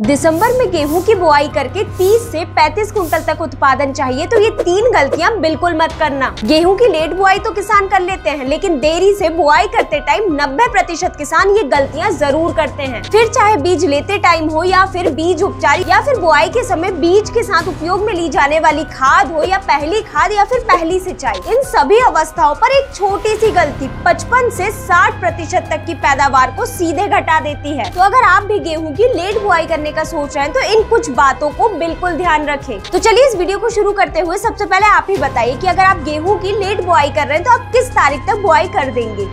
दिसंबर में गेहूं की बुआई करके 30 से 35 कुंटल तक उत्पादन चाहिए, तो ये 3 गलतियां बिल्कुल मत करना। गेहूं की लेट बुआई तो किसान कर लेते हैं, लेकिन देरी से बुआई करते टाइम 90% किसान ये गलतियां जरूर करते हैं। फिर चाहे बीज लेते टाइम हो या फिर बीज उपचार या फिर बुआई के समय बीज के साथ उपयोग में ली जाने वाली खाद हो या पहली खाद या फिर पहली सिंचाई, इन सभी अवस्थाओं पर एक छोटी सी गलती 55 से 60% तक की पैदावार को सीधे घटा देती है। तो अगर आप भी गेहूं की लेट बुआई करने का सोच रहे हैं तो इन कुछ बातों को बिल्कुल ध्यान रखें। तो चलिए इस वीडियो को शुरू करते हुए सबसे पहले आप ही बताइए कि अगर आप गेहूं की लेट बुआई कर रहे हैं तो आप किस तारीख तक बुआई कर देंगे।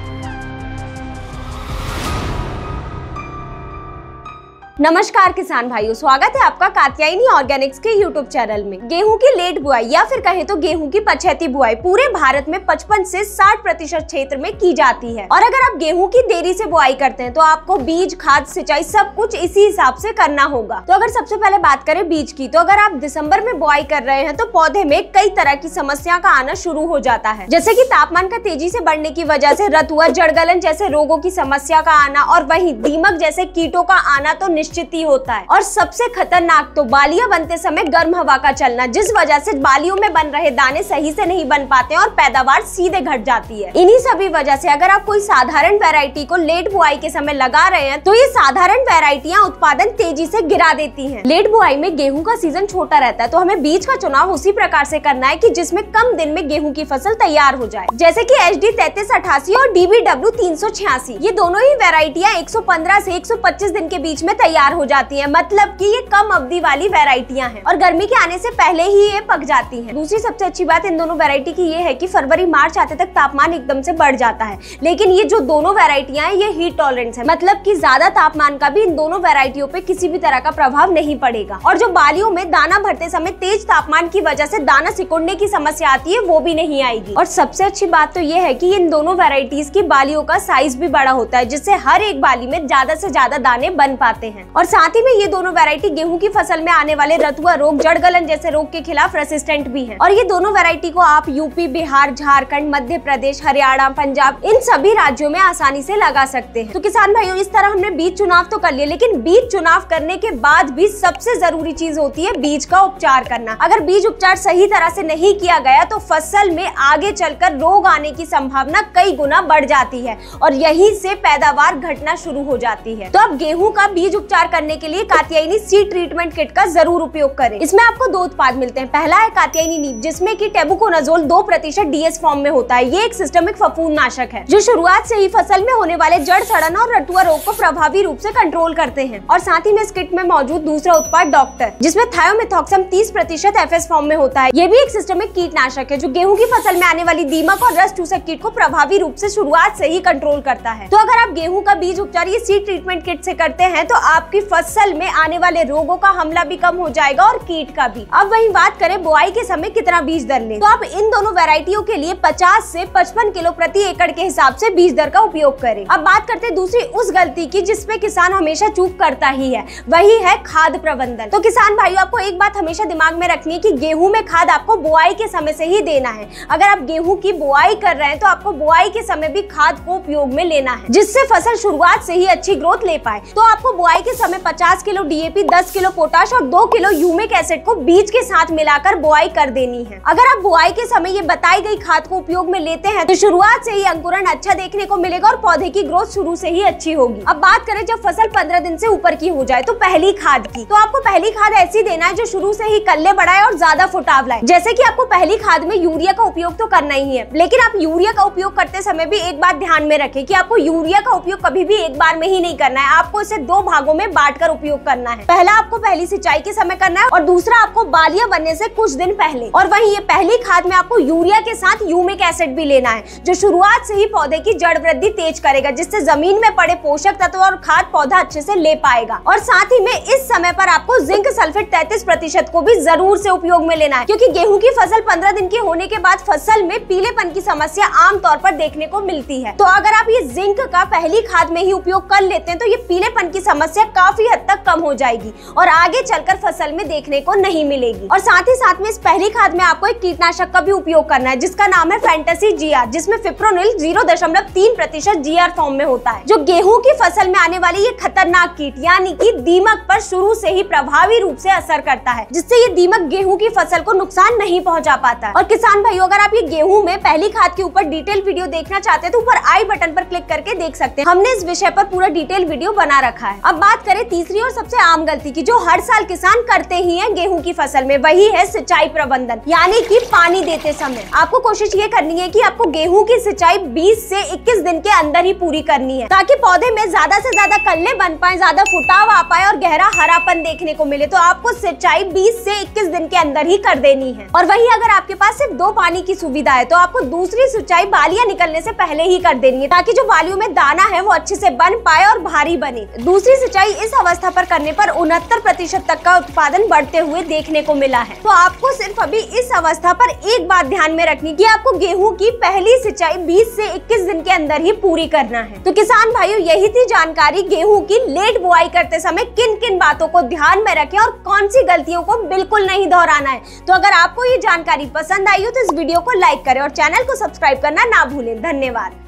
नमस्कार किसान भाइयों, स्वागत है आपका कात्यायनी ऑर्गेनिक्स के यूट्यूब चैनल में। गेहूं की लेट बुआई या फिर कहें तो गेहूं की पछेती बुआई पूरे भारत में 55 से 60% क्षेत्र में की जाती है। और अगर आप गेहूं की देरी से बुआई करते हैं तो आपको बीज, खाद, सिंचाई सब कुछ इसी हिसाब से करना होगा। तो अगर सबसे पहले बात करें बीज की, तो अगर आप दिसंबर में बुआई कर रहे हैं तो पौधे में कई तरह की समस्या का आना शुरू हो जाता है, जैसे कि तापमान का तेजी से बढ़ने की वजह से रतुआ, जड़गलन जैसे रोगों की समस्या का आना और वहीं दीमक जैसे कीटों का आना तो निश्चित ही होता है। और सबसे खतरनाक तो बालियां बनते समय गर्म हवा का चलना, जिस वजह से बालियों में बन रहे दाने सही से नहीं बन पाते और पैदावार सीधे घट जाती है। इन्हीं सभी वजह से अगर आप कोई साधारण वैरायटी को लेट बुआई के समय लगा रहे हैं तो ये साधारण वैरायटियां उत्पादन तेजी से गिरा देती हैं। लेट बुआई में गेहूं का सीजन छोटा रहता है, तो हमें बीज का चुनाव उसी प्रकार से करना है कि जिसमें कम दिन में गेहूं की फसल तैयार हो जाए, जैसे कि HD 3388 और DBW 386। ये दोनों ही वैरायटियां 115 से 125 दिन के बीच में तैयार हो जाती हैं, मतलब कि ये कम अवधि वाली वैरायटियां हैं और गर्मी के आने से पहले ही ये पक जाती हैं। दूसरी सबसे अच्छी बात इन दोनों वैरायटी की ये है कि फरवरी मार्च आते तक तापमान एकदम से बढ़ जाता है, लेकिन ये जो दोनों वैरायटियां हैं ये हीट टॉलरेंस है, मतलब कि ज्यादा तापमान का भी इन दोनों वैरायटियों पे किसी भी तरह का प्रभाव नहीं पड़ेगा। और जो बालियों में दाना भरते समय तेज तापमान की वजह से दाना सिकुड़ने की समस्या आती है वो भी नहीं आएगी। और सबसे अच्छी बात तो ये है कि इन दोनों वैरायटीज की बालियों का साइज भी बड़ा होता है, जिससे हर एक बाली में ज्यादा से ज्यादा दाने बन पाते हैं। और साथ ही में ये दोनों वैरायटी गेहूं की फसल में आने वाले रतुआ रोग, जड़गलन जैसे रोग के खिलाफ रेसिस्टेंट भी हैं। और ये दोनों वैरायटी को आप यूपी, बिहार, झारखंड, मध्य प्रदेश, हरियाणा, पंजाब इन सभी राज्यों में आसानी से लगा सकते हैं। तो किसान भाइयों, इस तरह हमने बीज चुनाव तो कर लिया, लेकिन बीज चुनाव करने के बाद भी सबसे जरूरी चीज होती है बीज का उपचार करना। अगर बीज उपचार सही तरह से नहीं किया गया तो फसल में आगे चलकर रोग आने की संभावना कई गुना बढ़ जाती है और यहीं से पैदावार घटना शुरू हो जाती है। तो अब गेहूं का बीज उपचार करने के लिए कात्यायनी सीड ट्रीटमेंट किट का जरूर उपयोग करें। इसमें आपको 2 उत्पाद मिलते हैं। पहला है कात्यायनी नीम, जिसमें कि टेबुकोनाजोल 2% DS फॉर्म में होता है। ये एक सिस्टमिक फफूंद नाशक है जो शुरुआत से ही फसल में होने वाले जड़ सड़न और रतुआ रोग को प्रभावी रूप से कंट्रोल करते हैं। और साथ ही में इस किट में मौजूद दूसरा उत्पाद डॉक्टर, जिसमें थायोमेथॉक्सम 30% FS फॉर्म में होता है। ये भी एक सिस्टमिक कीटनाशक है जो गेहूं की फसल में आने वाली दीमक और रस चूसक कीट को प्रभावी रूप से शुरुआत से ही कंट्रोल करता है। तो अगर आप गेहूं का बीज उपचार ये सीड ट्रीटमेंट किट से करते हैं तो आपकी फसल में आने वाले रोगों का हमला भी कम हो जाएगा और कीट का भी। अब वहीं बात करें बुआई के समय कितना बीज दर लें, तो आप इन दोनों वैरायटियों के लिए 50 से 55 किलो प्रति एकड़ के हिसाब से बीज दर का उपयोग करें। अब बात करते हैं दूसरी उस गलती की जिसपे किसान हमेशा चूक करता ही है, वही है खाद प्रबंधन। तो किसान भाइयों, आपको एक बात हमेशा दिमाग में रखनी है कि गेहूं में खाद आपको बुआई के समय से ही देना है। अगर आप गेहूं की बुआई कर रहे हैं तो आपको बुआई के समय भी खाद को उपयोग में लेना है, जिससे फसल शुरुआत से ही अच्छी ग्रोथ ले पाए। तो आपको बुआई के समय 50 किलो DAP, 10 किलो पोटाश और 2 किलो ह्यूमिक एसिड को बीज के साथ मिलाकर बुआई कर देनी है। अगर आप बुआई के समय ये बताई गई खाद को उपयोग में लेते हैं तो शुरुआत से ही अंकुरण अच्छा देखने को मिलेगा और पौधे की ग्रोथ शुरू से ही अच्छी होगी। अब बात करें जब फसल 15 दिन से ऊपर की हो जाए तो पहली खाद की, तो आपको पहली खाद ऐसी देना है जो शुरू से ही कल्ले बढ़ाए और ज्यादा फुटाव लाए। जैसे कि आपको पहली खाद में यूरिया का उपयोग तो करना ही है, लेकिन आप यूरिया का उपयोग करते समय भी एक बात ध्यान में रखें कि आपको यूरिया का उपयोग कभी भी एक बार में ही नहीं करना है। आपको इसे 2 भागों में बांटकर उपयोग करना है। पहला आपको पहली सिंचाई के समय करना है और दूसरा आपको बालियां बनने से कुछ दिन पहले। और वहीं ये पहली खाद में आपको यूरिया के साथ ह्यूमिक एसिड भी लेना है, जो शुरुआत से ही पौधे की जड़ वृद्धि तेज करेगा, जिससे जमीन में पड़े पोषक तत्व और खाद पौधा अच्छे से ले पाएगा। और साथ ही में इस समय पर आपको जिंक सल्फेट 33% को भी जरूर से उपयोग में लेना है, क्योंकि गेहूं की फसल 15 दिन की होने के बाद फसल में पीलेपन की समस्या आमतौर पर देखने को मिलती है। तो अगर आप ये जिंक का पहली खाद में ही उपयोग कर लेते हैं तो ये पीलेपन की समस्या काफी हद तक कम हो जाएगी और आगे चलकर फसल में देखने को नहीं मिलेगी। और साथ ही साथ में इस पहली खाद में आपको एक कीटनाशक का भी उपयोग करना है जिसका नाम है फैंटेसी जीआर, जिसमें फिप्रोनिल 0.3% जीआर फॉर्म में होता है, जो गेहूं की फसल में आने वाली ये खतरनाक कीट यानी कि दीमक पर शुरू से ही प्रभावी रूप से असर करता है, जिससे ये दीमक गेहूं की फसल को नुकसान नहीं पहुंचा पाता। और किसान भाइयों, अगर आप ये गेहूं में पहली खाद के ऊपर डिटेल वीडियो देखना चाहते हैं तो ऊपर आई बटन पर क्लिक करके देख सकते हैं। हमने इस विषय पर पूरा डिटेल वीडियो बना रखा है। अब बात करें तीसरी और सबसे आम गलती की, जो हर साल किसान करते ही हैं गेहूं की फसल में, वही है सिंचाई प्रबंधन यानी कि पानी देते समय। आपको कोशिश ये करनी है कि आपको गेहूं की सिंचाई 20 से 21 दिन के अंदर ही पूरी करनी है, ताकि पौधे में ज्यादा से ज्यादा कल्ले बन पाए, ज्यादा फुटाव आ पाए और गहरा हरापन देखने को मिले। तो आपको सिंचाई 20 से 21 दिन के अंदर ही कर देनी है। और वही अगर आपके पास सिर्फ 2 पानी की सुविधा है तो आपको दूसरी सिंचाई बालियां निकलने से पहले ही कर देनी है, ताकि जो बालियों में दाना है वो अच्छे से बन पाए और भारी बने। दूसरी सिंचाई इस अवस्था पर करने पर 69% तक का उत्पादन बढ़ते हुए देखने को मिला है। तो आपको सिर्फ अभी इस अवस्था पर एक बात ध्यान में रखनी कि आपको गेहूं की पहली सिंचाई 20 से 21 दिन के अंदर ही पूरी करना है। तो किसान भाइयों, यही थी जानकारी गेहूं की लेट बुआई करते समय किन किन बातों को ध्यान में रखें और कौन सी गलतियों को बिल्कुल नहीं दोहराना है। तो अगर आपको ये जानकारी पसंद आई हो तो इस वीडियो को लाइक करें और चैनल को सब्सक्राइब करना ना भूलें। धन्यवाद।